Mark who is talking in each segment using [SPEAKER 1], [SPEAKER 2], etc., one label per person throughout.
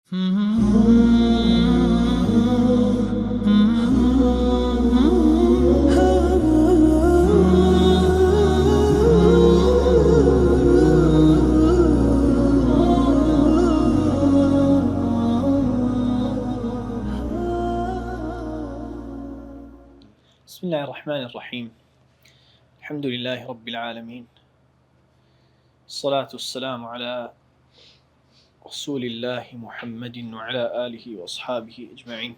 [SPEAKER 1] بسم الله الرحمن الرحيم. الحمد لله رب العالمين، الصلاة والسلام على رسول الله محمد وعلى آله وأصحابه أجمعين.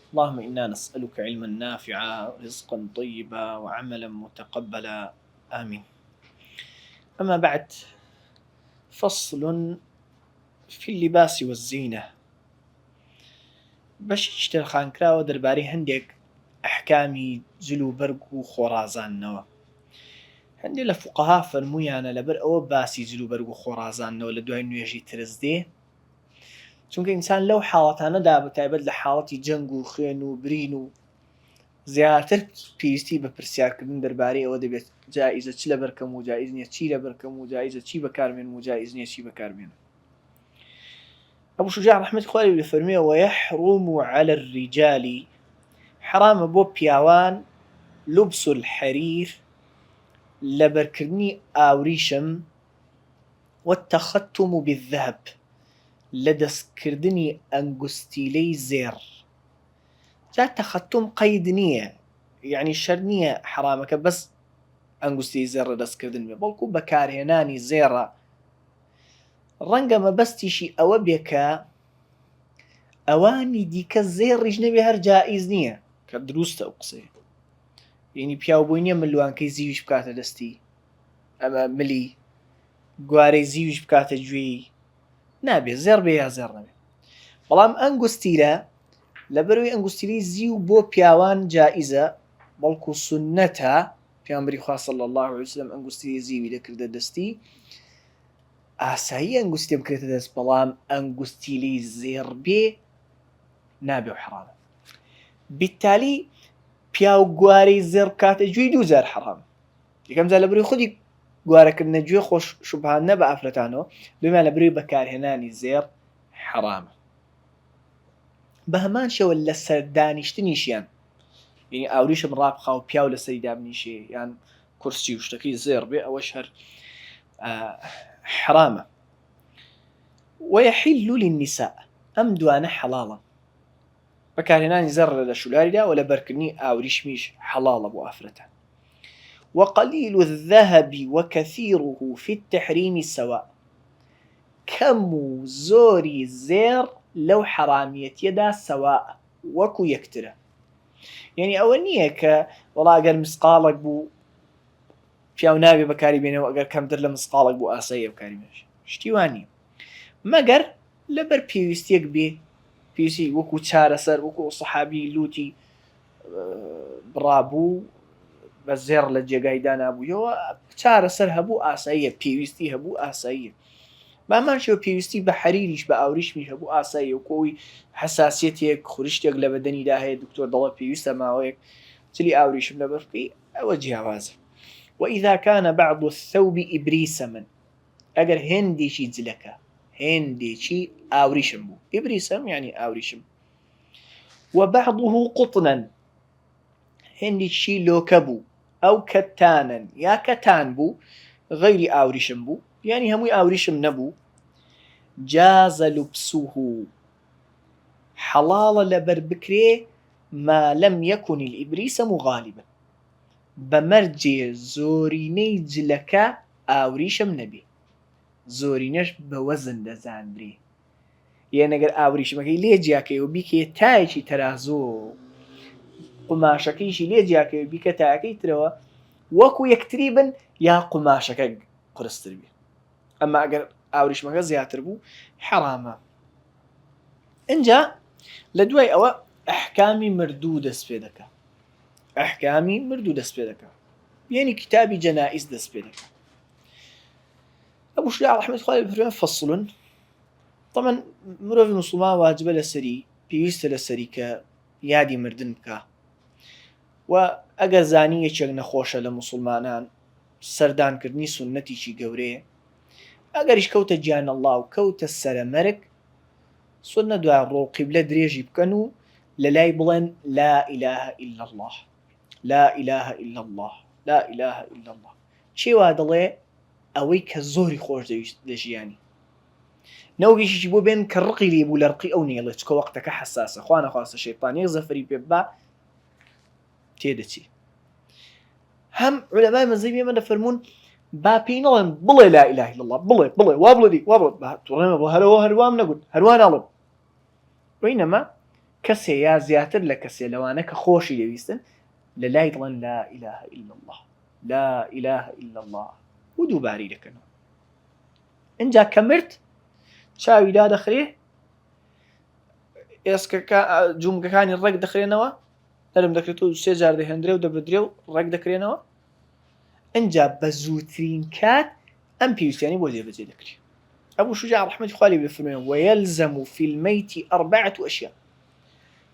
[SPEAKER 1] اللهم إنا نسألك علما نافعا ورزقا طيبا وعملا متقبلا، آمين. أما بعد، فصل في اللباس والزينة. باش اشترخان كراوە دەربارەی هەندێک ئەحکامی جل و بەرگ و خۆڕازانەوە. هەندێک لە فوقەها فەرموویانە لەبەر ئەوە باسی جل و بەرگ و خۆڕازانەوە لە دوای نوێژی ترس دێ، چونکە ئینسان لەو حاڵەتانەدا بەتایبەت لە حاڵەتی جەنگ و خوێن و برین و زیاتر پێویستی بە پرسیارکردن دەربارەی ئەوە دەبێت جائیزە چ لەبەر کەم و جائیز نییە چی لەبەر کەم و جائیزە چی بەکارمێنم و جائیز نییە چی بەکارمێنم. أبو شجاع رحمة الله فرميه ويحرم على الرجال، حرام بو بياوان لبس الحرير لبركرني آوريشم والتختم بالذهب لدس كردني أنجستيلي زير. جاء تختم قيد نية يعني شرنية حرامك بس أنجستيلي زير لدس كردني بلكو بكارهناني زيرة ڕەنگە مەبەستیشی ئەوە بێکە ئەوانی دیکە زێڕیش نەبێ هەر جائیز نییە، کە دروستە ئەو قسەیە. یعنی پیاوبووی نییە ملوانکەی زیویش بکاتە دەستی، ئەمە ملی گوارەی زیویش بکاتە گوێی، نابێ زێڕ بێ یا زێڕ نەبێ. بەڵام ئەنگوستیلە لەبەرەوەی ئەنگوستیلەی زیو بۆ پیاوان جائیزە، بەڵکو سونەتە پێغەمبەری خوا صلی الله علیه وسلم ئەنگوستیلەی زیوی دەکردە دەستی، ئاسایی ئەنگوستی بکرێتە دەست، بەڵام ئەنگوستیلەی زێڕ بێ نابێ و حرامە. بالتالی پیاو گوارەی زێڕ بکاتە گوێی دووجار حرام. یەکەم جار لەبەرەوەی خودی گوارەکردنە گوێ خۆش شوبهانە بە ئافرەتانەوە، دووەمیان لەبەرەوەی بەکارهێنانی زێڕ حرامە. بە هەمان شێوە لە سەر دانیشتنیشیان، یعنی ئاوریشم ڕابخا و پیاو لەسەری دابنیشێ یان کورسی و شتەکەی زێڕ بێ، ئەوەش هەر حرامە. ويحل للنساء، ئەم دوانە حەڵاڵە، بەکارهێنانی زەڕ لە شولاریدا و لە بەرکردنی ئاوریشمیش حەڵاڵە بۆ ئافرەتان. وقليل الذهب وكثيره في التحريم سواء، كم زۆری زێڕ لەو حرامەتیەدا سەواء وەکو یەکترە. یعنی ئەوە نییە کە وەڵا ئەگەر مسقاڵێک بوو پیاو نابێ بەکاری بێنەوە، ئەگەر کەمتر لە مسقاڵێک بوو ئاساییە بەکاری بێنێ، شتی وان نییە، مەگەر لەبەر پێویستیەک بێ، پێویستی وەکو چارەسەر، وەکو سەحابی لوتی بڕابوو بە زێڕ لە جێگای دانابوویەوە، چارەسەر هەبوو ئاساییە، پێویستی هەبوو ئاساییە. بامان شێوە پێویستی بە حەریریش بە ئاوریشمیش هەبوو ئاساییە، وەکۆی حەساسیەتێک خوریشتێک لە بەدەنیدا هەیە دکتۆر دەڵێ پێویستە ماوەیەک چلی ئاوریشم لەبەر بکەی، ئەوە جیاوازە. وإذا كان بعض الثوب إبريسما، ئەگەر هێندێکی جلەکە هێندێکی ئاوریشم بوو، ئیبریسم یعنی ئاوریشم، وبعضه قطنا، هێندێکی لۆکە بوو، ئەو کەتانن یا کەتان بوو غەیری ئاوریشم بوو، یعنی هەمووی ئاوریشم نەبوو، جاز لبسه، حەڵاڵە لەبەر بکرێ ما لم يكن الإبريسم غالبا، بەمەرجێ زۆرینەی جلەکە ئاوریشم نەبێ، زۆرینەش بە وەزن دەزانرێ. یان ئەگەر ئاوریشمەکەی لێ جیاکەیەوە بیکێ تایەکی تەرازۆ، قماشەکەیشی لێ جیاکەوە بیکە تایەکەی ترەوە وەکو یەکتری بن، یا قماشەکە قورستر بێ. ئەمما ئەگەر ئاوریشمەکە زیاتر بوو حەرامە. ئینجا لە دوای ئەوە ئەحکامی مردوو دەست پێ دەکا، ئەحکامی مردوو دەست پێ دەکا، یعنی کتابی جەنائیز دەست پێ دەکا. أبو شجاع رحمة الله فرمێ فصل، طبعا مرۆڤی موسڵمان واجبە لەسەری، پێویستە لەسەری کە یادی مردن بکە، و ئەگەر زانی یەکێک نەخۆشە لە موسڵمانان سەردانکردنی سونەتیشی گەورەیە، ئەگەریش کەوتە گیانەڵڵا و کەوتە سەرەمەرگ، سنة دعاء رو قبلة دريجي بكنو للاي بلن لا إله إلا الله لا إله إلا الله لا إله إلا الله شي وادڵێ ئەوەی کە زۆری خۆش دەژیانی نەوەگەیشی بۆ بێن کە ڕقی لێ بوو لە ڕقی ئەو نێڵێت چکە وەختەکە حساسە خوا نەخواستە شەیطانیەک زەفەری پێ ببا تێدەچی هەم عولەمای مەذهەبی ئێمە دەفەرموون با پێی نەڵێن بڵێ لا إله إلا الله بڵێ وا بڵێ وا بڵێ توڵێمە بۆ هەرەوە هەروام نەگوت هەروان ناڵم وینەما کەسێ یا زیاتر لە کەسێ لەوانە کە خۆشی دەویستن لە لای دڵێن لا إله إلا الله لا إله إلا الله و دووباری دەکەنەوە اینجا کە مرد چاوی دادەخرێ ئێسکەکە جومگەکانی ڕێک دەخرێنەوە هەرم دەکرێتەوە سێ جار دەهێنرێ و دەبدرێ و ڕێک دەکرێنەوە اینجا بە زووترین کات ئەم پێویستیانی بۆ جێبەجێ دەکرێت أبو شجاع رحمة الله بفرمين ويلزم في الميت 4 أشياء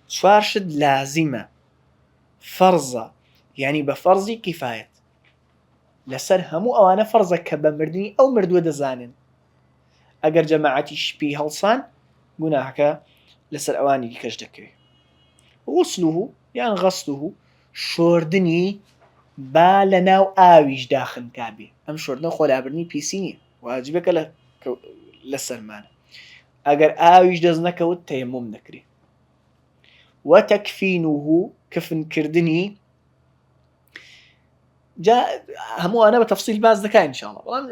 [SPEAKER 1] شوارشد لازمة فرضة يعني بفرضي كفاية لسر همو أو أنا فرضة كبمردني أو مردوة دزانن أجر جماعتي شبيه هلصان قناحك لسر أواني دي كجدكي غسله يعني غسله شوردني بالناو آويش داخل كابي أم شوردنا خلا برني بيسيني واجبك لسرمانه ئەگەر ئاویش دەست نەکەوت تەیەموم دەکرێ وتەکفینه کفنکردنی جا هەمووانە بە تەفسیل باز دەکەین ئینشاءڵڵا بەڵام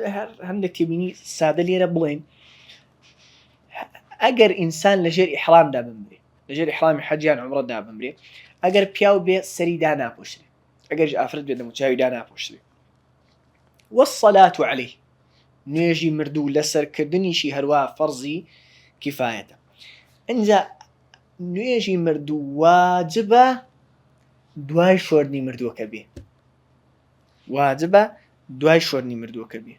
[SPEAKER 1] هەندێک تێبینی سادە لێرە بڵێن ئەگەر ئینسان لەژێر ئیحرامدا بمرێ لەژێر ئیحرامی حەجیان عومرەدا بمرێ ئەگەر پیاو بێ سەری داناپۆشرێ ئەگەر ئافرەت بێ دەموچاوی داناپۆشرێ والصلاة عليه نوێژی مردوو لەسەرکردنیشی هەروە فەرزی کفایەتە ئینجا نوێژی مردوو واجبە دوای شۆردنی مردووەکە بێ واجبە دوای شۆردنی مردووەکە بێ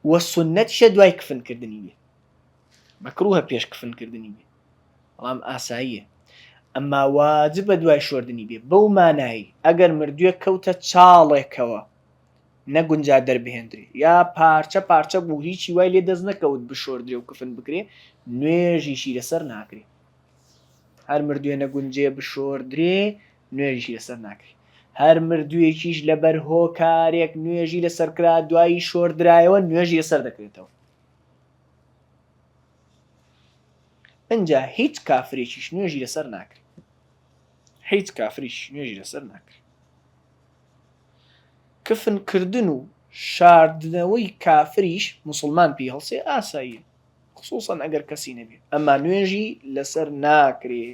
[SPEAKER 1] وە سونەتیشە دوای کفنکردنی بێ مەکروهە پێش کفنکردنی بێ بەڵام ئاساییە ئەمما واجبە دوای شۆردنی بێ بەو مانایی ئەگەر مردووە کەوتە چاڵێکەوە نەگونجا دەربهێنرێ یا پارچە پارچە بوو هیچی وای لێ دەست نەکەوت بشۆردرێ و کفن بکرێ نوێژیشی لەسەر ناکرێ هەر مردووێ نەگونجێ بشۆردرێ نوێژیشی لەسەر ناکرێ هەر مردوویەکیش لەبەر هۆکارێک نوێژی لەسەر کرا دوایی شۆردرایەوە نوێژی لەسەر دەکرێتەوە ئەنجا هیچ کافرێکیش نوێژی لەسەر ناکرێ هیچ کافریش نوێژی لەسەر ناکرێ کفنکردن و شاردنەوەی کافریش مسلمان پێی هەڵسێ ئاساییە خصوصا ئەگەر کەسی نەبێ ئەمما نوێژی لەسەر ناکرێ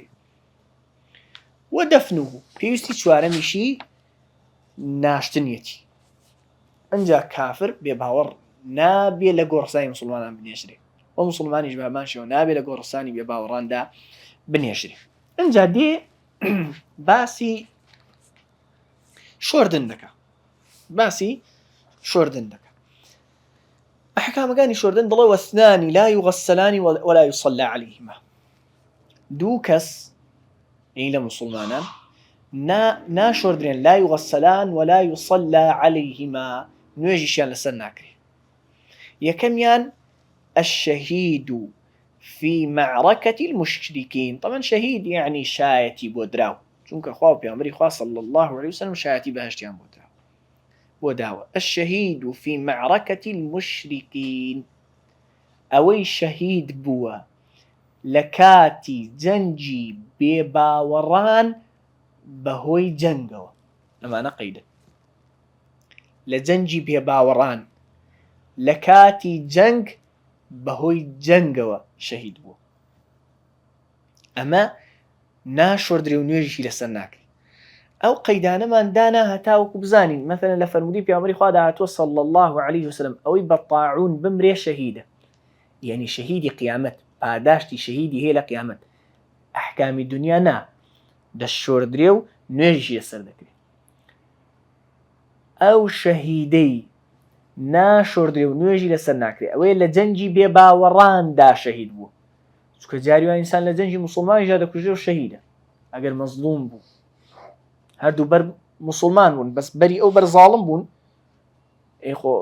[SPEAKER 1] وە دەفنه پێویستی چوارەمیشی ناشتنیەتی ئەنجا کافر بێ باوەڕ نابێ لە گۆڕستانی مسلمانان بنێژرێ وە مسلمانیش بەمانشەوە نابێ لە گۆڕستانی بێ باوەڕاندا بنێژرێ ئەنجا دێ باسی شۆردن دەکە باسی شۆردن دەکە ئەحکامەکانی شۆردن دەڵێ وەسنانی لا یوغەسەلانی ولا یوصەلی عەلەیهما دوو کەس لە مسلمانان ناشۆردرێن لا یوغەسەلان ولا یوصەلی عەلەیهما نوێژیشیان لەسەر ناکرێ یەکەمیان الشهيد في معركة المشركين طبعا شهيد يعني شایەتی بۆ دراو چونکە خوا پێغەمبەری خوا صلی الله عليه وسلم شایەتی بەهەشتیان بۆ دراو بۆ داوە الشهيد في معركة المشركين ئەوەی شەهید بووە لە کاتی جەنگی بێباوەڕان بەهۆی جەنگەوە ئەمانە قەیدن لە جەنگی بێباوەڕان لە کاتی جەنگ بەهۆی جەنگەوە شەهید بووە ئەمە ناشۆردرێ و نوێژی لەسەر ناکرێت ئەو قەیدانەمان دانا هەتاوەکو بزانین مەثەلا لە فەرمودی پێغەمبەری خوا داهاتووە صلی الله عليه وسلم ئەوەی بە طاعون بمرێ شەهیدە یعنی شەهیدی قیامەت پاداشتی شەهیدی هەیە لە قیامەت ئەحکامی دنیا نا دەشۆردرێ و نوێژی لەسەر دەکرێت ئەو شەهیدەی ناشۆردرێ و نوێژی لەسەر ناکرێت ئەوەیە لە جەنگی بێباوەڕاندا شەهید بوو چونکە جاری وایە ئینسان لە جەنگی موسڵمانیشدا دەکوژێ و شەهیدە ئەگەر مەزلوم بوو هەردوو بەر مسلمان بوون بەس بەری ئەو بەر زاڵم بوون ئەی خۆ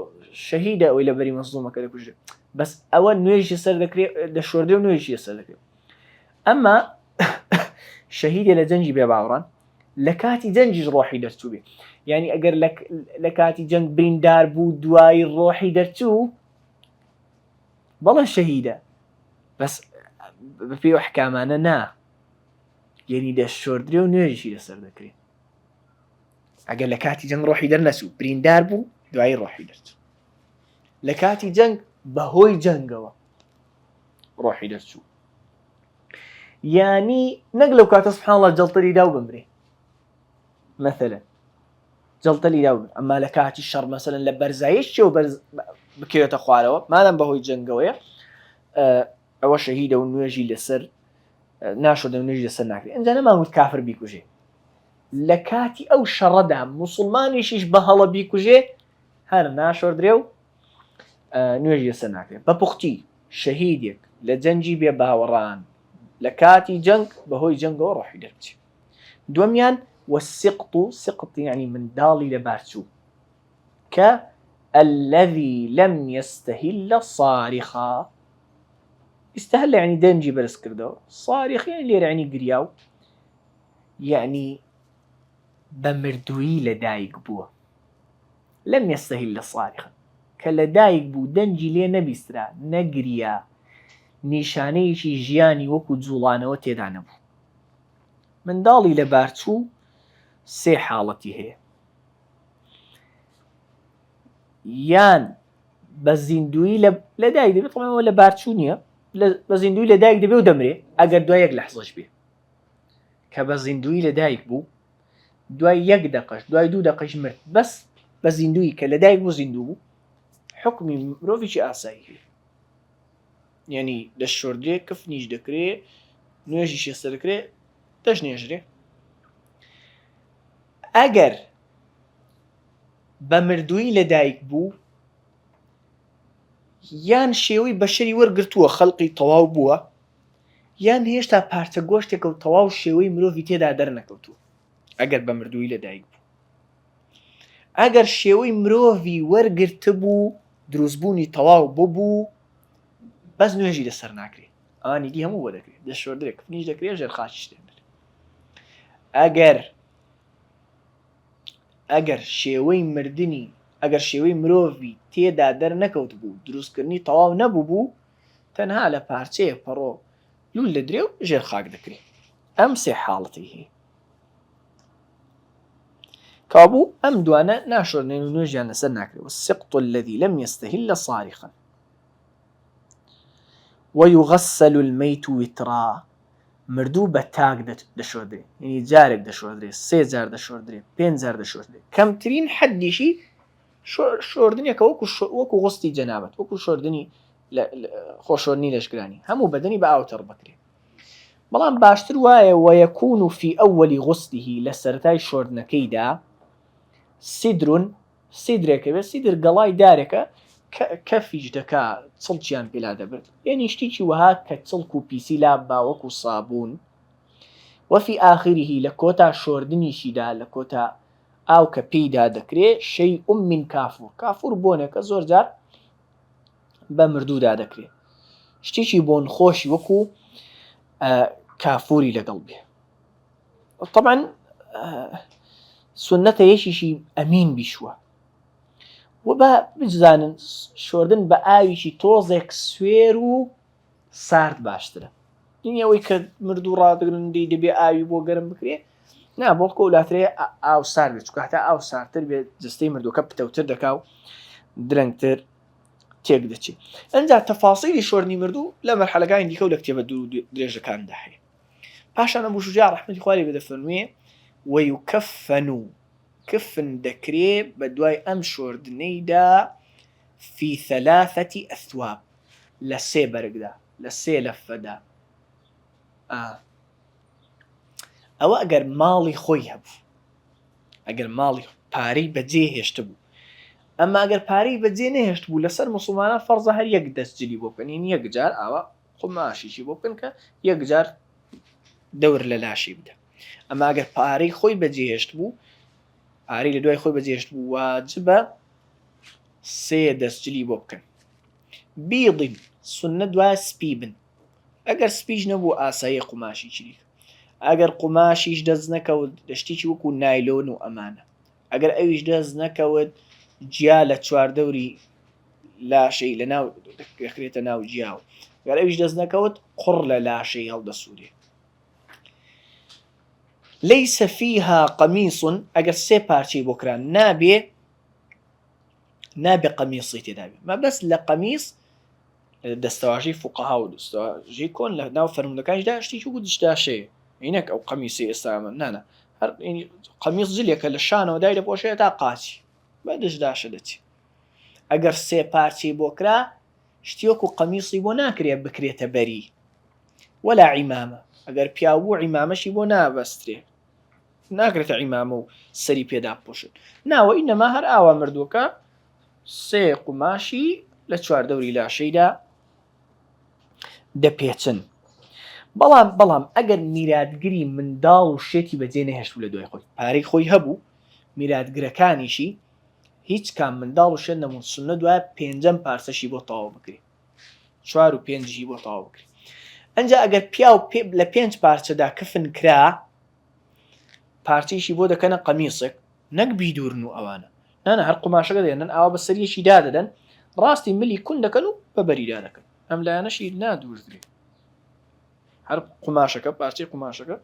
[SPEAKER 1] شەهیدە ئەوەی لە بەری مەزلومەکە دەکوژێت بەس ئەوە نوێژی سەر دەکرێت دەشۆردێ و نوێژی سەر دەکرێت. ئەمما شەهیدێ لە جەنگی بێ باوەڕان لە کاتی جەنگیش ڕۆحی دەرچوو بێ، یعنی ئەگەر لە کاتی جەنگ بریندار بوو دوایی ڕۆحی دەرچوو بەڵێ شەهیدە، بەس بەپێی ئەو ئەحکامانە نا، یعنی دەشۆردرێ و نوێژی لەسەر دەکرێت. ئەگەر لە کاتی جەنگ ڕۆحی دەرنەچوو بریندار بوو دوایی ڕۆحی دەرچوو، لە کاتی جەنگ بەهۆی جەنگەوە ڕۆحی دەرچوو، یعنی نەک لەو کاتە سوبحانەڵڵا جەڵتەری دا و بمرێ مەثەلەن جەڵتەری دا و بمرێ، ئەمما لە کاتی شەڕ مەسەلەن لە بەرزاییش چێو بکەوێتە خوارەوە مادام بەهۆی جەنگەوەیە ئەوە شەهیدە و نوێژی لەسەر ناشۆدە و نوێژی لەسەر ناکرێت. ئەنجا نەماوت کافر بیکوژێ، لە کاتی ئەو شەڕەدا موسڵمانیشیش بە هەڵە بیکوژێ هەر ناشۆردرێ و نوێژی لەسەر ناکرێت. بە پوختی شەهیدێک لە جەنگی بێ باوەڕان لە کاتی جەنگ بەهۆی جەنگەوە ڕۆحی دەرچێت. دووەمیان والسقط، سقط يعني منداڵی لە بارچوو کە الذي لم يستهل صارخا، استهل يعني دەنجی بەرز کردەوە، صارخ يعني لێرە يعني گریاو، يعني بە مردووی لەدایک بووە. لم يستهل صارخا کە لەدایک بوو دەنجی لێ نەبیسترا نەگریا، نیشانەیەکی ژیانی وەکو جوڵانەوە تێدا نەبوو. منداڵی لە بارچوو سێ حاڵەتی هەیە، یان بە زیندوی لەدایک دەبێت، طبعاً لە بارچوو نییە، بە زیندوی لەدایک دەبێ و دەمرێ ئەگەر دوای یەک لەحزەش بێ، کە بە زیندوی لەدایک بوو دوای یەک دقەش دوای دوو دقەش مرد، بەس بە زیندوی کە لەدایک بوو زیندوو بوو حکمی مرۆڤێکی ئاسایی هەیە، یعنی دەشۆردرێ کفنیش دەکرێ نوێژیش لەسەر دەکرێ دەژنێژرێ. ئەگەر بە مردووی لەدایک بوو یان شێوەی بەشەری وەرگرتووە خەڵقی تەواو بووە، یان هێشتا پارچە گۆشتێکە و تەواو شێوەی مرۆڤی تێدا دەرنەکەوتووە. ئەگەر بە مردووی لەدایک بوو، ئەگەر شێوەی مرۆڤی وەرگرتە بوو دروستبوونی تەواو ببوو بەس نوێژی لەسەر ناکرێت، ئەوانی دی هەموو بۆ دەکرێت، دەشۆردرێت کفنیش دەکرێت ژێرخاچیش دێنێت. ئەگەر شێوەی مردنی ئەگەر شێوەی مرۆڤی تێدا دەرنەکەوت بوو دروستکردنی تەواو نەبوو بوو تەنها لە پارچەیە پەڕۆ لول لە درێ و ژێر خاک دەکرێت. ئەم سێ حاڵەتی هەیە کابوو ئەم دوانە ناشۆردنێن و نوێژیان لەسەر ناکرێت. والسقط الذي لم يستهل صارخا ويغسل الميت وترا، مردوو بە تاک دەشۆردرێت، یعنی جارێک دەشۆردرێت، 3 جار دەشۆردرێت، 5 جار دەشۆردرێت. کەمترین حەدیشی شۆردنیەکە وەکو غوستی جەنابەت، وەکو شۆردنی خۆشۆردنی لەشکرانی، هەموو بەدەنی بە ئاوتەڕ بکرێت. بەڵام باشتر وایە وەیەکون في ئەوەلی غوستیه، لە سەرەتای شۆردنەکەیدا سیدرێکە بێت، سیدر گەڵای دارێکە کەفیش دەکا چڵکیان پێلا دەبێت، یعنی شتێکی وەها کە چڵک و پیسی لا باوەکو سابوون. وەفی ئاخریه لە کۆتا شۆردنیشیدا لە کۆتا ئاو کە پێیدا دەکرێت شەیء من کافور، کافور بۆنێکە زۆر جار بە مردوودا دەکرێت، شتێکی بۆن خۆشی وەکو کافوری لەگەڵ بێ. طبعا سنەتە یەکیشی ئەمین بیشوە و بە بجزانن شۆردن بە ئاویشی تۆزێک سوێر و سارد باشترە، یعنی ئەوەی کە مردوو ڕادگرن دەبێ ئاوی بۆ گەرم بکرێ نا بۆڵکە وڵاترەیە ئاو سار بێت، چونکە هەتا ئاو ساردتر بێت جستەی مردووەکە پتەوتر دەکا و درەنگتر تێک دەچێت. ئەنجا تەفاسیلی شۆردنی مردوو لە مەرحەلەکانی دیکە و لە کتێبە دوو درێژەکاندا هەیە. پاشان ئەبوو شوجاع ڕەحمەتی خوای لێ بێ دەفەرموێ وەیوکەفەن، کفن دەکرێت بە دوای ئەم شۆردنەیدا فی 3 ئەثواب، لە 3 بەرگدا، لە 3 لەفەدا. ئەوە ئەگەر ماڵی خۆی هەبوو، ئەگەر ماڵی پارەی بەجێ هێشت بوو، ئەمما ئەگەر پارەی بەجێ نەهێشت بوو لەسەر موسڵمانان فەرزە هەر یەک دەستجلی بۆ بکەن، یعنی یەک جار ئاوا قماشیشی بۆ بکەن کە یەک جار دەور لە لاشی بدە. ئەمما ئەگەر پارەی خۆی بەجێ هێشت بوو، پارەی لە دوای خۆی بەجێ هێشت بوو، واجبە 3 دەستجلی بۆ بکەن. بیڵین سنە دوای سپی بن ئەگەر سپیش نەبوو ئاسایی قوماشی چریک ئەگەر قوماشیش دەست نەکەوت دەشتێکی وەکو نایلۆن و ئەمانە ئەگەر ئەویش دەست نەکەوت جیا لە چواردەوری لاشەی لە ناو دەکرێتە ناو جیاو ئەگەر ئەویش دەست نەکەوت قڕ لە لاشەی هەڵدەسوورێ لەیسە فیها قەمیسون ئەگەر سێ پارچەی بۆ کران نابێ قەمیسی تێدا بێ مەبەست لە قەمیس دەستەواژەی فوقەها و دەستەواژەی کۆن لە ناو فەرمونەکانیشدا شتێکی وەکو دشداشەیە ئینەک ئەو قەمیسی ئێستامە نانە هەر قەمیس جلێکە لە شانەوە دای دەپۆشێت تا قاچی بە دشداشە دەچی ئەگەر سێ پارچەی بۆ کرا شتی وەکو قەمیسی بۆ ناکرێت بکرێتە بەری وەلا عیمامە ئەگەر پیاوبوو عیمامەشی بۆ نابەسترێ ناکرێتە عیمامە و سەری پێدا بپۆشن ناوە ئینەما هەر ئاوا مردووەکە سێ قوماشی لە چواردەوری لاشەیدا دەپێچن بەڵام ئەگەر میراتگری منداڵ و شێتی بەجێ نەهێشتوو لە دوای خۆی پارەی خۆی هەبوو میراتگرەکانیشی هیچ کام منداڵ و شێت نەمون سنە دوای پێنجەم پارچەشی بۆ تەواو بکرێ 4 و 5 بۆ تەواو بکرێ ئەنجا ئەگەر پیا و لە 5 پارچەدا کفن کرا پارچەیشی بۆ دەکەنە قەمیسێک نەک بیدورن و ئەوانە نانە هەر قوماشەکە دێنن ئاوا بە سەریەکی دادەدەن ڕاستی ملی کون دەکەن و بە بەریدا دەکەن ئەم لایەنەشی نادووردرێ هەر قوماشەکە پارچەی قوماشەکە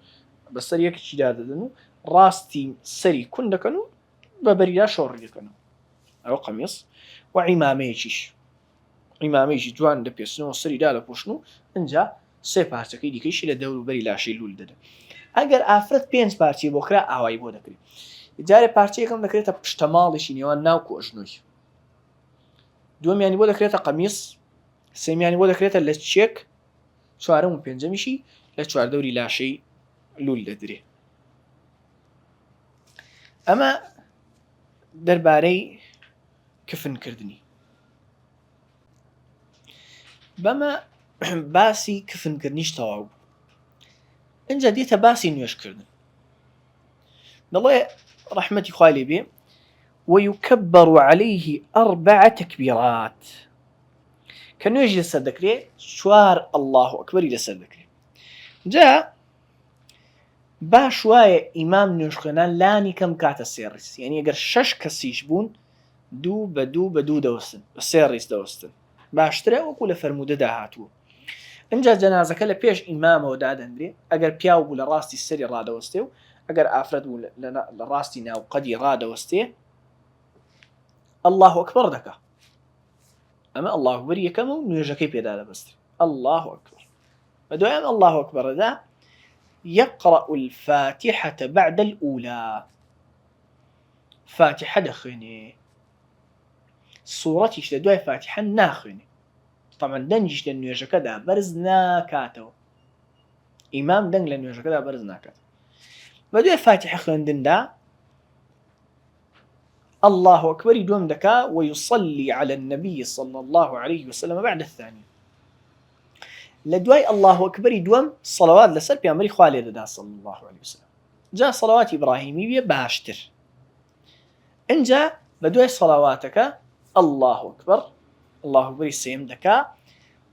[SPEAKER 1] بە سەر یەکێکی دادەدەن و ڕاستی سەری کون دەکەن و بە بەریدا شۆڕی دەکەنەوە ئەوە قەمیس و عیمامەیەکی جوان دەپێچنەوە سەریدا لە پۆشن و ئەنجا سێ پارچەکەی دیکەیشی لە دەوروبەری لاشەی لول دەدەن ئەگەر ئافرەت 5 پارچەی بۆ کرا ئاوایی بۆ دەکرێت جارێ پارچەیەکەم دەکرێتە پشتەماڵێکی نێوان ناو کۆژنۆی دووەمیانی بۆ دەکرێتە قەمیس سێمیانی بۆ دەکرێتە لە چێک چوارەم و پێنجەمیشی لە چواردەوری لاشەی لول دەدرێ ئەمە دەربارەی کفنکردنی بەمە باسی کفنکردنیش تەواو ئەنجا دێتە باسی نوێشکردن دەڵێ ڕەحمەتی خوای لێ بێ ويكبر عليه 4 تكبيرات کە نوێژی لەسەر دەکرێت 4 الله ئەکبەری لەسەر دەکرێت جا باش وایە ئیمام نوێژخوێنان لانی کەم کاتە 3 ڕیز یعنی ئەگەر 6 کەسیش بوون 2 بە 2 بە 2 دەوەستن بە 3 ڕیز دەوەستن باشترە وەکو لە فەرموودەدا هاتووە ئەنجا جەنازەکە لە پێش ئیمامەوە دادەنرێ ئەگەر پیاو بوو لە ڕاستی سەری ڕادەوەستێ و ئەگەر ئافرەت بوو لە ڕاستی ناو قەدی ڕادەوەستێ الله ئەکبەر دەکا ئەمە الله ئەکبەر یەکەم و نوێژەکەی پێدا دەبەستێ الله ئەکبەر بەدوای ئەم الله ئەکبەرەدا يقرأ الفاتحة بعد الأولى فاتحة دەخوێنێ سوورەتیش لە دوای فاتحە ناخوێنێ طبعا دەنجیش لە نوێژەکەدا بەرز ناکاتەوە ئیمام دەنگ لە نوێژەکەدا بەرز ناکات بەدوای فاتحە خوێندندا الله أكبر دوم دكا ويصلي على النبي صلى الله عليه وسلم بعد الثاني لدواي الله أكبر دوم صلوات لسر بيامري خوالي دا صلى الله عليه وسلم جاء صلوات إبراهيمية باشتر إن جاء بدواي صلواتك الله أكبر الله أكبر سيم دكا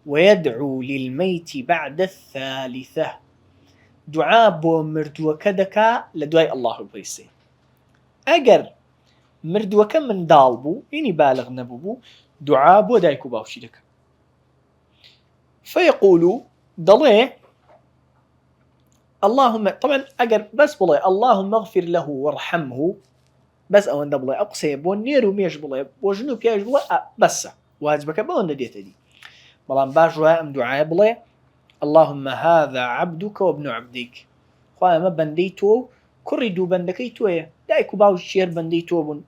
[SPEAKER 1] ويدعو للميت بعد الثالثة دعاء بو مردوك دكا لدواي الله أكبر سيم أجر مردووەکە منداڵ بوو ینی بالغ نەبوو بوو دوعا بۆ دایک و باوکی دەکە فيقول دەڵێ اللهم طبعا ئەگەر بەس بڵێ اللهم اغفر له وارحمه بەس ئەوەندە بڵێ ئەو قسەیە بۆ نێر و مێژ بڵێ بۆ ژن و پیاژ بڵێ بەسە واجبەکە بەوەندە دێتە دی بەڵام باش وایە ئەم دوعایە بڵێ اللهم هذا عبدك وابن عبدك خوای ئەمە بەندەی تۆ و کوڕی دوو بەندەکەی تۆیە دایک و باوکی شێر بەندەی تۆ بوون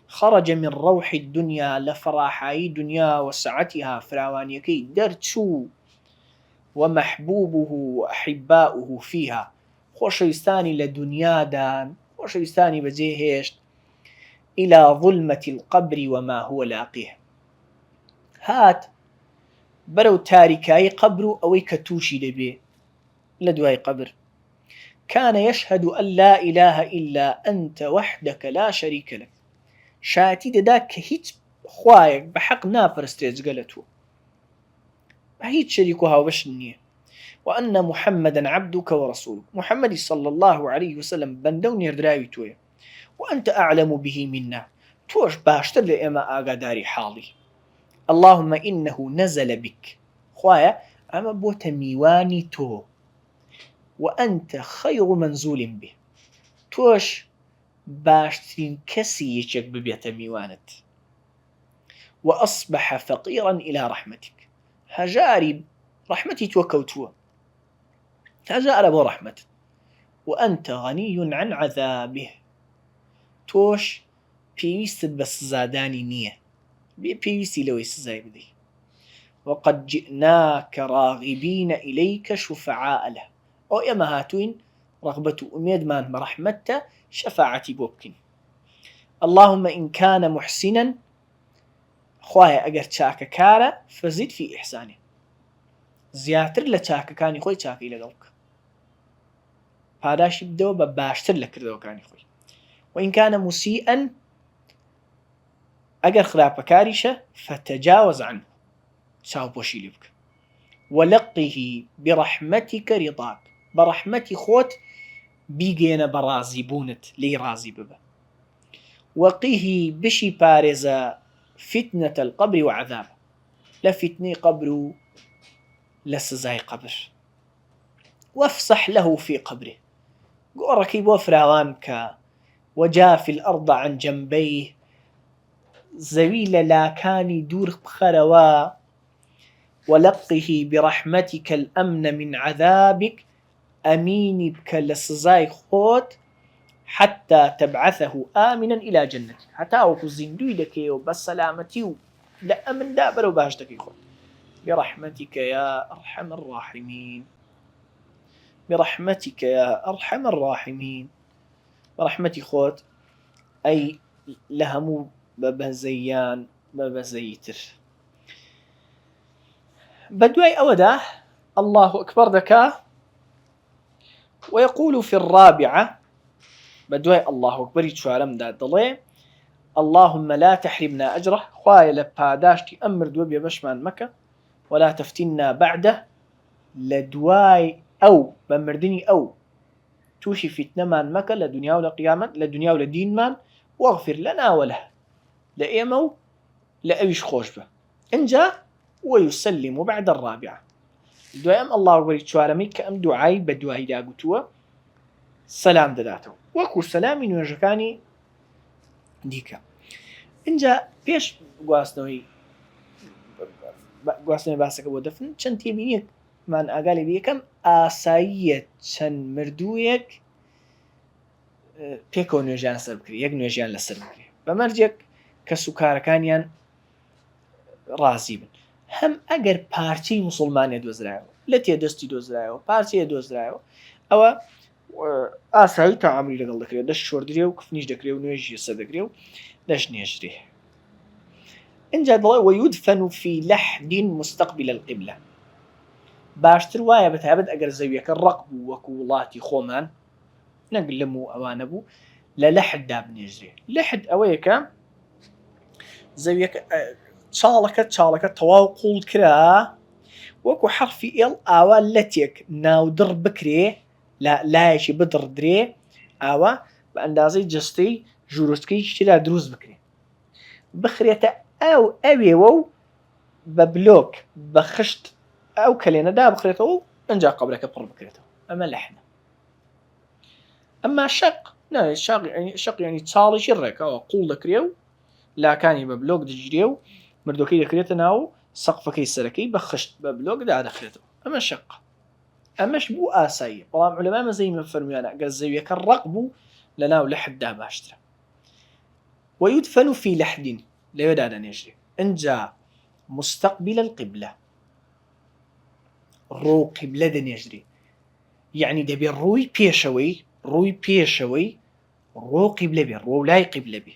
[SPEAKER 1] خرج من روح الدنيا لفراحاي دنيا وسعتها فراوانيكي درچو ومحبوبه وأحباؤه فيها خوشويستاني لدنيا دان خوشويستاني بجيهشت إلى ظلمة القبر وما هو لاقيه هات برو تاركاي قبر أوي كتوشي لبي لدواي قبر كان يشهد أن لا إله إلا أنت وحدك لا شريك لك شاتی دەدا کە هیچ خوایەک بە حەق ناپەرستێت جگە لە تۆ هیچ شەریک و هاوبەش نییە. وأن محمدا عبدك ورسولك، محمد صلى الله عليه وسلم بەندە و نێردراوی تۆیە. وأنت أعلم به منا، تۆش باشتر لە ئێمە ئاگاداری حاڵی. اللهم إنه نزل بك، خوایە ئەمە بۆتە میوانی تۆ. وأنت خير منزول به، تۆش باشترین کەسی یەکێک ببێتە میوانت. وأصبح فقيرا إلى رحمتك، هەژاری رحمتي تۆ کەوتووە، هەژارە بۆ رحمتت. وأنت غني عن عذابه، تۆش پێویستت بە سزادانی نییە، بێ پێویستی لەوەی سزای بدەی. وقد جئناك راغبين إليك شفعاء له، ئەو ئێمە هاتوین ڕغبەت و ئومێدمان بە ڕەحمەتتە شەفاعەتی بۆ بکەین. اللهم إن كان محسنا، خوایە ئەگەر چاکەکارە فزید في إحسانه، زیاتر لە چاکەکانی خۆی چاکەی لەگەڵ بکە، پاداشی بدەوە بە باشتر لە کردەوەکانی خۆی. وإن كان مسيئا، ئەگەر خراپەکاریشە فتجاوز عنه، چاوپۆشی لێ بکە. ولقه برحمتك رضاك، بەڕەحمەتی خۆت بیگەێنە بە ڕازیبوونت، لێی ڕازی ببە. وقه بشی پارێزە فتنة القبر وعذاب، لە فتنەی قبر و لە سزای قبر. وافسح له في قبره، گۆڕەکەی بۆ فراوان بکە. وجاف الأرض عن جنبيه، زەوی لە لاکانی دوور بخەرەوە. ولقه برحمتك الأمن من عذابك، ئەمینی بکە لە سزای خۆت. حتى تبعثه آمنا إلى جنتك، هەتا وەکو زیندوی دەکەیەوە بە سەلامەتی و لە ئەمندا بەرەو باشتەکەی خۆت. برحمتك يا أرحم الراحمين، برحمتك يا أرحم الراحمين، برحمتي خۆت ئەی لە هەموو بەبەزەیان بەبەزەیتر. بەدوای ئەوەدا الله أكبر دەکا. ويقول في الرابعة، بدوای الله أكبر چوارەمدا دەڵێ اللهم لا تحرمنا أجره، خوایە لە پاداشتی ئەم مردووە بێبەشمان مەکە. ولا تفتنا بعده، لە دوای ئەو بە مردنی ئەو تووشی فتنەمان مەکە لە دنیا و لە قیامەت، لە دنیا و لە دینمان. واغفر لنا وله، لە ئێمە و لە ئەویش خۆش بە. ئینجا ويسلم بعد الرابعة، دوای ئەم الله أكبر چوارەمەی کە ئەم دوعای بە دواییدا گوتووە سەلام دەداتەوە، وەکو سەلامی نوێژەکانی دیکە. اینجا پێش گواستنەوەی باسەکە بۆ دەفن چەند تێبینیەکمان ئاگا لێ بێ. یەکەم ئاساییە چەند مردوویەک پێکەوە نوێژیان سەر بکرێ، یەک نوێژیان لەسەر بکرێ بە مەرجێک کە سوکارەکانیان ڕازی بن. هەم ئەگەر پارچەی موسڵمانێ دۆزرایەوە، لە تێدەستی دۆزرایەوە، پارچەیە دۆزرایەوە، ئەوە ئاسایی تەعاملی لەگەڵ دەکرێت، دەست شۆردرێ و کفنیش دەکرێ و نوێژی سەر دەکرێ و دەست نێژرێ. اینجا دەڵێ ويدفن في لحد مستقبل القبلة، باشتر وایە بەتایبەت ئەگەر زەویەکە ڕق بوو وەکو وڵاتی خۆمان نەک لەم و ئەوانە بوو، لە لەحددا بنێژرێ. لەحد ئەوەیە کە زەویەکە چاڵەکە تەواو قوڵ کرا وەکو حرفی ئێڵ، ئاوا لەتێک ناودڕ بکرێ، لایەکی بدڕدرێ، ئاوا بە ئەندازەی جستەی ژوورستکەی شتیدا دروست بکرێ، بخرێتە ئەوێوە و بە بلۆک بە خشت ئەو کەلێنەدا بخرێتەوە و ئەنجا قەبرەکە پڕ بکرێتەوە. ئەمە لەحنە. ئەمما شەق ینی چاڵێکی ڕێکەوە قوڵ دەکرێ و لاکانی بە بلۆک دەگیرێ و مردوەکەی دەکرێتە ناو سەقفەکەی سەرەکەی بە خشت بە بلۆک دادەخرێتەوە. ئەمە شەق، ئەمەش بوو ئاسایی. بەڵام عولەما مەزەی من فەرموویانە ئەگەر زەویەکە ڕق بوو لە ناو لەحددا باشترە. ويدفن في لحد، لەوێدا دەنێژرێ. ئەنجا مستقبل القبلة، ڕۆ قیبلە دەنێژرێ، یعنی دەبێ ڕووی پێشەوەی ڕۆ قیبلە بێ، ڕۆ لای قیبلە بێ.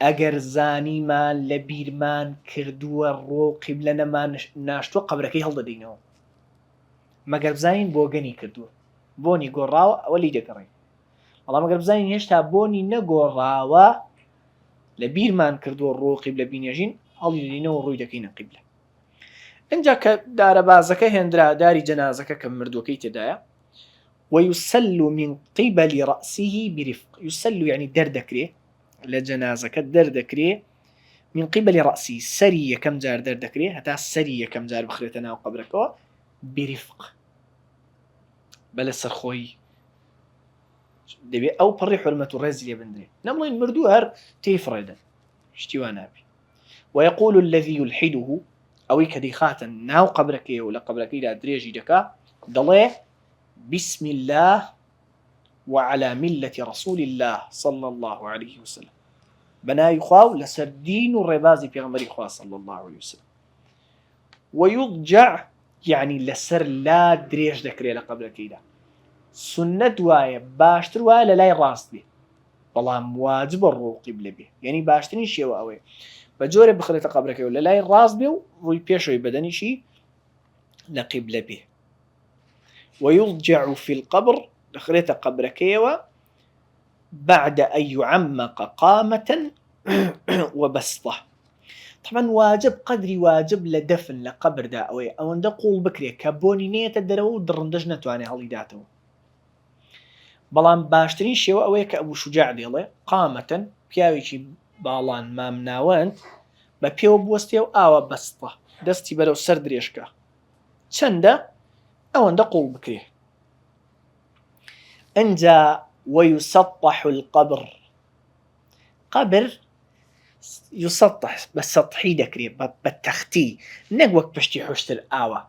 [SPEAKER 1] ئەگەر زانیمان لە بیرمان کردووە ڕۆ قیبلە نەمان ناشتووە قەبرەکەی هەڵدەدەینەوە، مەگەر بزانین بۆگەنی کردووە، بۆنی گۆڕاوە، ئەوە لی دەگەڕین. بەڵام ئەگەر بزانین هێشتا بۆنی نەگۆڕاوە، لە بیرمان کردووە ڕۆ قیبلە بینێژین، هەڵدەدەینەوە ڕووی دەکەینە قیبلە. اینجا کە دارەبازەکە هێندرا داری جەنازەکە کە مردووەکەی تێدایە ويسل من قبل رأسه برفق يسل يعني دردكري لجنازك دردكري من قبل رأسه سري كم جار دردكري حتى سري كم جار بخرتنا وقبرك برفق بل السرخوي دبي أو بري حرمة الرزل يا بندري نملين مردوهر تيفردا اشتوانا بي ويقول الذي يلحده أو كديخاتا ناو قبرك ولا قبرك إلى دريجي دكا ضليه بسم الله وعلى ملة رسول الله صلى الله عليه وسلم بناي خواو لسر دين الربازي في غمري خواه صلى الله عليه وسلم ويضجع يعني لسر لا دريج ذكري لقبل كيدا سنة وايا باشتر وايا للاي راست بي والله مواجب الرو قبل بي يعني باشترين شيء واوي بجوري بخريطة قبرك ولا لاي راست بي وي بيشوي بدني شي لقبل بي ويضجع في القبر دخلت قبركيوة بعد أن يعمق قامة وبسطة طبعا واجب قدري واجب لدفن لقبر داوي أو ندقول بكري كابوني نية الدرو درندج نتواني هالي داتو بلان باشترين شيوة أوي كأبو شجاع ديالي قامة بياويشي بالان مامناوانت ببيو بوستيو آوا بسطة دستي بلو سردريشكا چنده أو ندقول بكري انجا ويسطح القبر قبر يسطح بس سطحي دكري بالتختي نقوك بشتي حشت الآوة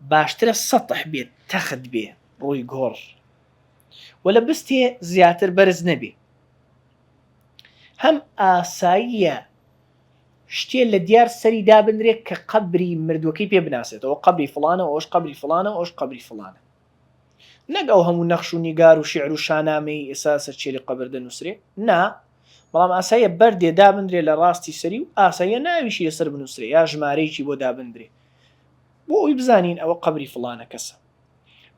[SPEAKER 1] باشتري السطح بيه تخد بيه روي قور ولا بستي زياتر برز نبي هم آسايا شتي لديار سري دابنري كقبري مردوكي بيه بناسيته وقبري فلانة ووش قبري فلانة ووش قبري فلانة نقو همو نقش و نقار و شعر و شانامي اساسا چي لقبر دنسري نا بلام آسايا بردي دابنري لراستي سري و آسايا ناويشي لسر بنسري يا جماريشي بو دابنري بو يبزانين او قبري فلانة كسا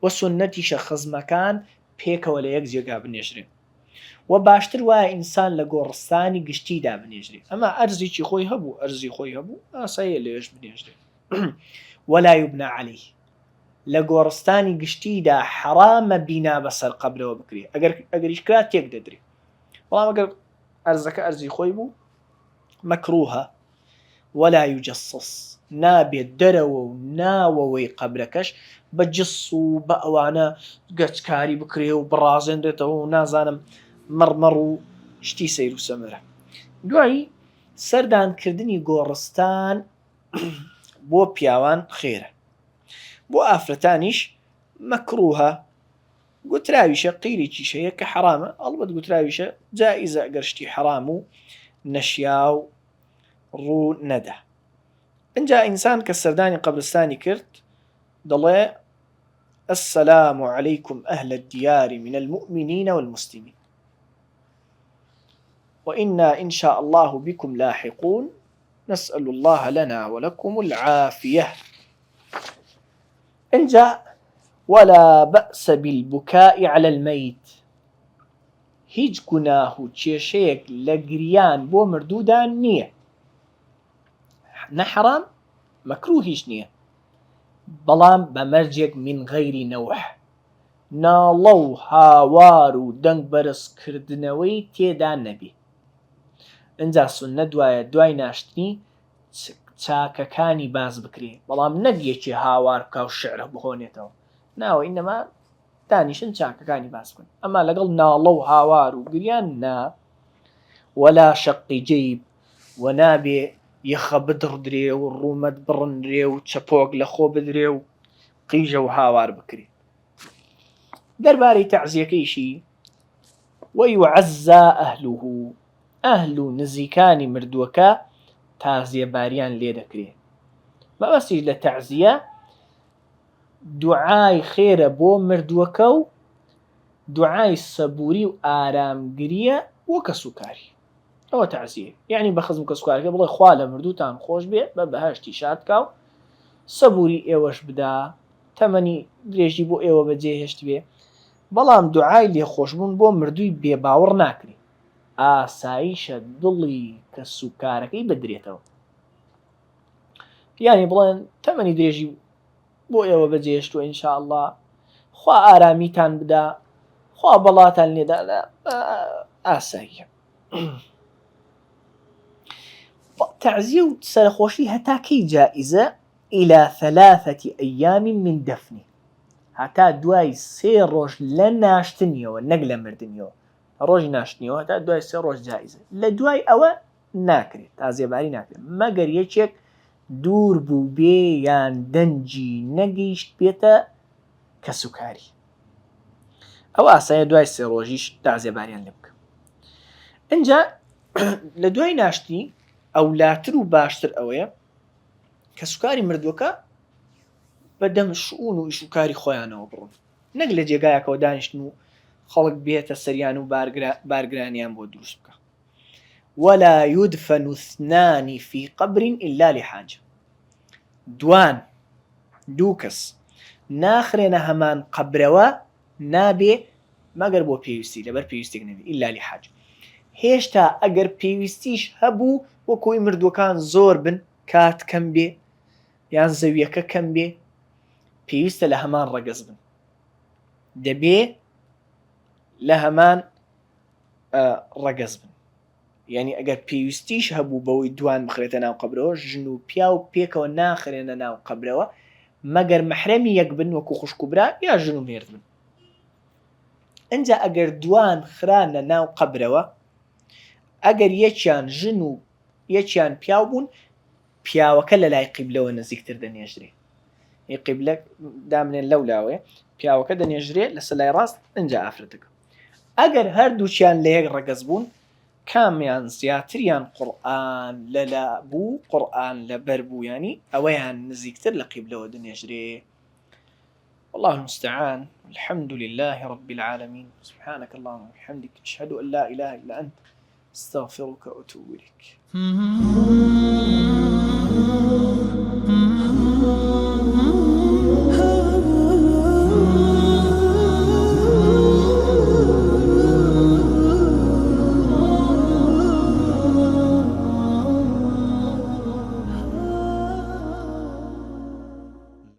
[SPEAKER 1] وسنتي شخص مكان بيك ولا يكزي قابن وباشتر وای ئینسان لە گۆڕستانی گشتی دابنێژرێ ئەمە ئەرزێکی خۆی هەبوو ئەرزی خۆی هەبوو ئاساییە لێش بنێژرێ ولا يبنى عليه لە گۆڕستانی گشتیدا حرامە بینا بەسەر قەبرەوە بکرێ ئەگەریش کرا تێک دەدرێ بەڵام ئەگەر ئەرزەکە ئەرزی خۆی بوو مەکروهە ولا يجصص نابێت دەرەوە و ناوەوەی قەبرەکەش بە جس و بە ئەوانە گەچکاری بکرێ و بڕازێنرێتەوە و نازانم مەڕمەڕ و شتی سەیر و سەمرە. دوایی سەردانکردنی گۆڕستان بۆ پیاوان خێرە، بۆ ئافرەتانیش مەکروهە، گوتراویشە قیرێکیش هەیە کە حرامە، ئەڵبەت گوتراویشە جائیزە ئەگەر شتی حرام و نەشیا و ڕوو نەدا. ئەنجا ئینسان کە سەردانی قەبرستانی کرد دەڵێ السلام عليكم أهل الديار من المؤمنين والمسلمين وإنا إن شاء الله بكم لاحقون نسأل الله لنا ولكم العافية. إنجا ولا بأس بالبكاء على الميت، هیچ گوناه و کێشەیەک لە گریان بۆ مردوودان نییە، نەحرام مەکروهیش نییە، بەڵام بە مەرجێک من غەیری نەوح، ناڵە و هاوار و دەنگ بەرزکردنەوەی تێدا نەبێ. ئەنجا سوننە دوایە دوای ناشتنی چاکەکانی باز بکرێ، بەڵام نەک یەکێ هاوار بکە و شعرە بخۆنێتەوە، ناوە ئینەما دانیشن چاکەکانی باز بکەن، ئەما لەگەڵ ناڵە و هاوار و گریان نا. ولا شەقی جەیب، و نابێ یەخە بدڕدرێ و ڕوومەت بڕندرێ و چەپۆک لە خۆ بدرێ و قیژە و هاوار بکرێ. دەربارەی تەعزیەکەیشی وەیوعەزا ئەهلوه، ئەهل و نزیکانی مردووەکە تازیەباریان لێ دەکرێ. مەبەستی لە تەعزیە دوعای خێرە بۆ مردووەکە و دوعای سەبووری و ئارامگریە وە کەسوکاری، ئەوە تەعزیە، یعنی بە خزم کەسوکارەکە بڵێ خوا لە مردووتان خۆش بێ، بە بەهەشتی شاد کا و سەبووری ئێوەش بدا، تەمەنی درێژی بۆ ئێوە بەجێهێشت بێ، بەڵام دوعای لێخۆشبوون بۆ مردووی بێباوەڕ ناکرێ، ئاساییشە دڵی کەسوکارەکەی بدرێتەوە. یانی بڵێن تەمەنی درێژی بۆ ئێوە بەجێشتووە ئینشاءالله خوا ئارامیتان بدا خوا بەڵاتان لێدا لە ئاساییە. تعزیە و سەرخۆشی هەتا کەی جائزە إلى 3 أيام من دفنه هەتا دوای 3 ڕۆژ لە ناشتنیەوە نەک لە مردنیەوە ڕۆژی ناشتنیەوە هەتا دوای 3 ڕۆژ جائزە لە دوای ئەوە ناکرێت تازیێباری ناکرێت مەگەر یەکێک دوور بوو بێ یان دەنجی نەگەیشت بێتە کە سوکاری ئەو ئاسایە دوای 3 ڕۆژیش تازیێباریان لێ بکە. ئینجا لە دوای ناشتی ئەولاتر و باشتر ئەوەیە کە سوکاری مردووەکە بەدەم شعون و ئیشوکاری خۆیانەوە بڕون نەک لە جێگایەکەەوە دانیشتن و خەڵک بێتە سەریان و بارگرانیان بۆ دروست بکە. ولا يدفن 2 في قبر إلا لحاجة دوو کەس ناخرێنە هەمان قەبرەوە نابێ مەگەر بۆ پێویستی لەبەر پێویستێک نەبێ إلا لحاجة هێشتا ئەگەر پێویستیش هەبوو وەکۆی مردوەکان زۆر بن کات کەم بێ یان زەویەکە کەم بێ پێویستە لە هەمان ڕەگەز بن دەبێ لە هەمان ڕەگەز بن یعنی ئەگەر پێویستیش هەبوو بەوەی دوان بخرێتە ناو قەبرەوە ژن و پیا و پێکەوە ناخرێنە ناو قەبرەوە مەگەر مەحرەمی یەک بن وەکو خوشک و برا یا ژن و مێرد بن. ئەنجا ئەگەر دوان خرانە ناو قەبرەوە ئەگەر یەکیان ژن و یەکیان پیاو بوون پیاوەکە لە لای قیبلەوە نزیکتر دەنێژرێ قیبلە دامنێن لەو لاوێ پیاوەکە دەنێژرێ لە سەلای ڕاست ئەنجا ئافرەتەکە. ئەگەر هەردووچیان لە یەک ڕەگەز بوون کامیان زیاتریان قورئان لەلا بوو قورئان لەبەر بوو ینی ئەوەیان نزیکتر لە قیبلەوە دەنێژرێ. والله المستعان. الحمد لله رب العالمين. سبحانك اللهم وبحمدك أشهد أن لا إله إلا أنت استغفرك وأتوب إليك.